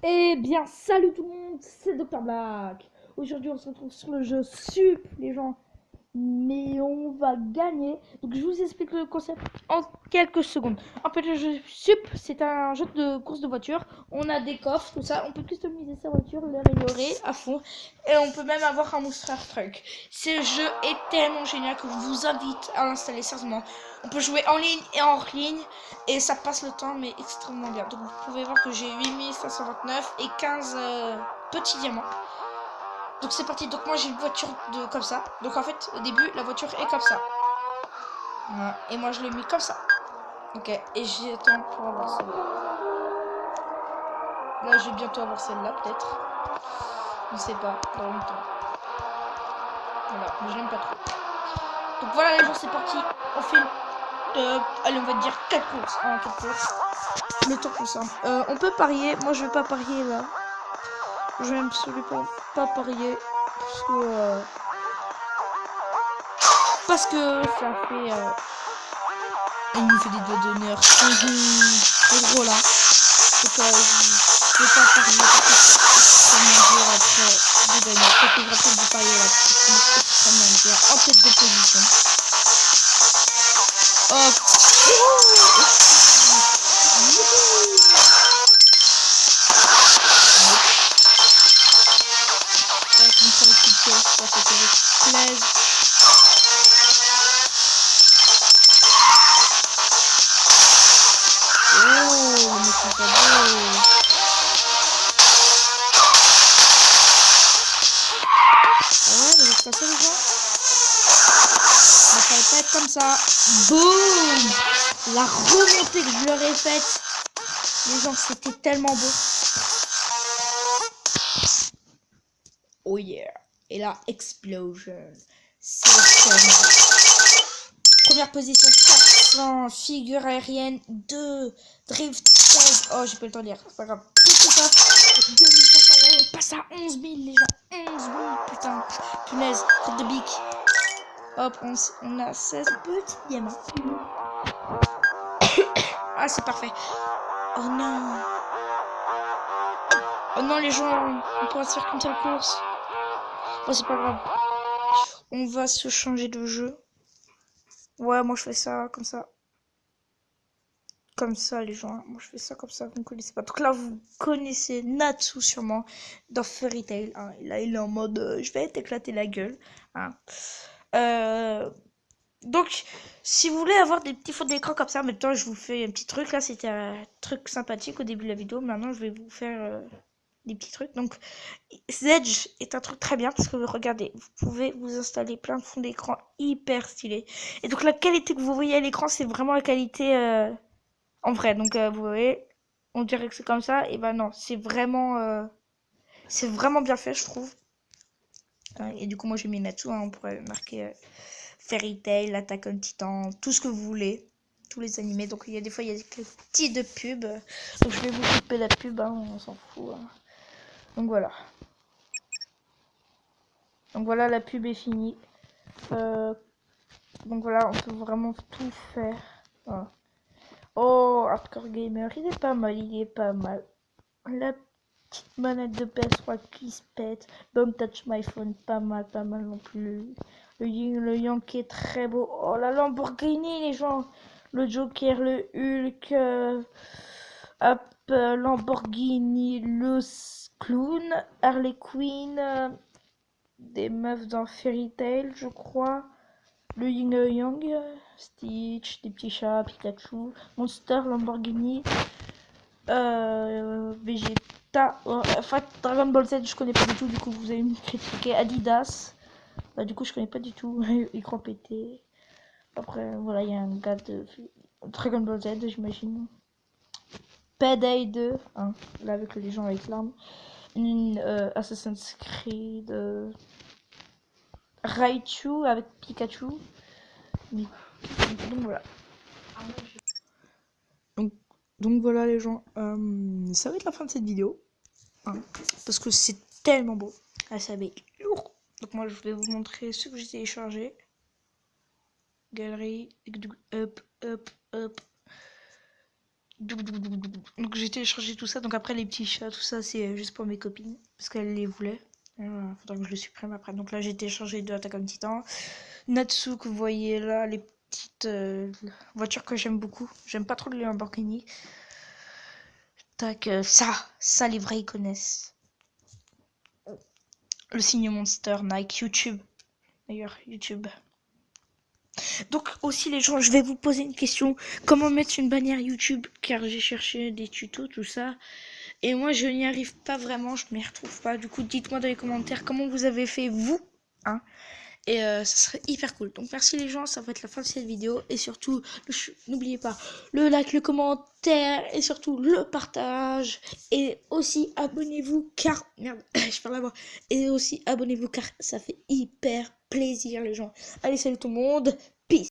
Eh bien, salut tout le monde, c'est Dr Black. Aujourd'hui, on se retrouve sur le jeu Sup, les gens. Mais on va gagner. Donc, je vous explique le concept en quelques secondes. En fait, le jeu Sup, c'est un jeu de course de voiture. On a des coffres, tout ça. On peut customiser sa voiture, l'améliorer à fond. Et on peut même avoir un monster truck. Ce jeu est tellement génial que je vous invite à l'installer sérieusement. On peut jouer en ligne et hors ligne. Et ça passe le temps, mais extrêmement bien. Donc, vous pouvez voir que j'ai 8529 et 15 petits diamants. Donc c'est parti, donc moi j'ai une voiture comme ça. Donc en fait au début la voiture est comme ça. Voilà. Et moi je l'ai mis comme ça. Ok, et j'attends pour avoir celle-là. Là je vais bientôt avoir celle-là peut-être. Je ne sais pas, dans longtemps. Voilà, mais je l'aime pas trop. Donc voilà les gens, c'est parti. On fait allez, on va dire 4 courses. 4 courses. Le temps plus simple. On peut parier, moi je vais pas parier là. Je vais absolument pas parier. Parce que ça fait... il nous fait des doigts d'honneur. C'est drôle là. Donc je vais pas parier parce que c'est extrêmement dur après de gagner. Peut-être que je vais peut-être de parier là. Parce que c'est extrêmement dur. En tête de position. Hop. Ça va être une très petite pièce. Ça fait que je plaise. Oh, mais c'est pas beau. Ah ouais, vous êtes pas ça les gens? Mais ça va pas être comme ça. Boum! La remontée que je leur ai faite. Les gens, c'était tellement beau. Oh yeah. Et là, explosion. C'est tellement... Première position, 400. Figure aérienne, 2. Drift, 16. Oh, j'ai pas le temps de lire. C'est pas grave. Petit coffre, 2500 €. On passe à 11 000, les gens. 11 000, putain. Punaise, tête de bique. Hop, on a 16 petits diamants. Ah, c'est parfait. Oh non. Oh non, les gens, on pourra se faire qu'une seule course. Oh, c'est pas grave. On va se changer de jeu. Ouais, moi je fais ça comme ça. Comme ça, les gens. Moi je fais ça comme ça, vous ne connaissez pas. Donc là, vous connaissez Natsu sûrement dans Fairy Tail. Hein. Là, il est en mode je vais t'éclater la gueule. Hein. Donc, si vous voulez avoir des petits fonds d'écran comme ça, maintenant je vous fais un petit truc. Là, c'était un truc sympathique au début de la vidéo. Maintenant, je vais vous faire des petits trucs. Donc, Zedge est un truc très bien parce que regardez, vous pouvez vous installer plein de fonds d'écran hyper stylés. Et donc, la qualité que vous voyez à l'écran, c'est vraiment la qualité en vrai. Donc, vous voyez, on dirait que c'est comme ça. Et ben non, c'est vraiment bien fait, je trouve. Et du coup, moi, j'ai mis Natsu. Hein, on pourrait marquer Fairy Tail, Attack on Titan, tout ce que vous voulez. Tous les animés. Donc, il y a des fois, il y a des petits de pub. Donc, je vais vous couper la pub. Hein, on s'en fout. Hein. Donc, voilà. Donc, voilà, la pub est finie. Donc, voilà, on peut vraiment tout faire. Voilà. Oh, Hardcore Gamer, il est pas mal, il est pas mal. La petite manette de PS3 qui se pète. Don't touch my phone, pas mal non plus. Le yin, le yang qui est très beau. Oh, la Lamborghini, les gens. Le Joker, le Hulk. Lamborghini, le clown. Harley Quinn. Des meufs dans Fairy Tail, je crois. Le yin et le yang. Stitch, des petits chats, Pikachu. Monster, Lamborghini. Vegeta. Enfin, Dragon Ball Z, je connais pas du tout, du coup, vous allez me critiquer. Adidas. Bah, du coup, je connais pas du tout. Écran pété. Après, voilà, il y a un gars de Dragon Ball Z, j'imagine. Payday 2, hein, là, avec les gens avec l'arme. Assassin's Creed. Raichu avec Pikachu. Donc voilà. Donc voilà les gens, ça va être la fin de cette vidéo. Hein, parce que c'est tellement beau. Ah, ça va être lourd. Donc moi je vais vous montrer ce que j'ai téléchargé. Galerie, hop, hop, hop. Donc j'ai téléchargé tout ça. Donc après les petits chats, tout ça, c'est juste pour mes copines. Parce qu'elles les voulaient. Voilà, faudra que je le supprime après. Donc là j'ai téléchargé deux Attack on Titan. Natsu que vous voyez là, les petites voitures que j'aime beaucoup. J'aime pas trop les Lamborghini. Tac, ça les vrais ils connaissent. Le signe Monster, Nike, YouTube. D'ailleurs, YouTube. Donc aussi les gens, je vais vous poser une question. Comment mettre une bannière YouTube? Car j'ai cherché des tutos, tout ça. Et moi je n'y arrive pas vraiment, je m'y retrouve pas. Du coup dites-moi dans les commentaires comment vous avez fait vous. Hein. Et ça serait hyper cool. Donc merci les gens, ça va être la fin de cette vidéo. Et surtout, n'oubliez pas le like, le commentaire et surtout le partage. Et aussi abonnez-vous car... Merde, je parle à moi. Et aussi abonnez-vous car ça fait hyper plaisir les gens. Allez salut tout le monde. Peace.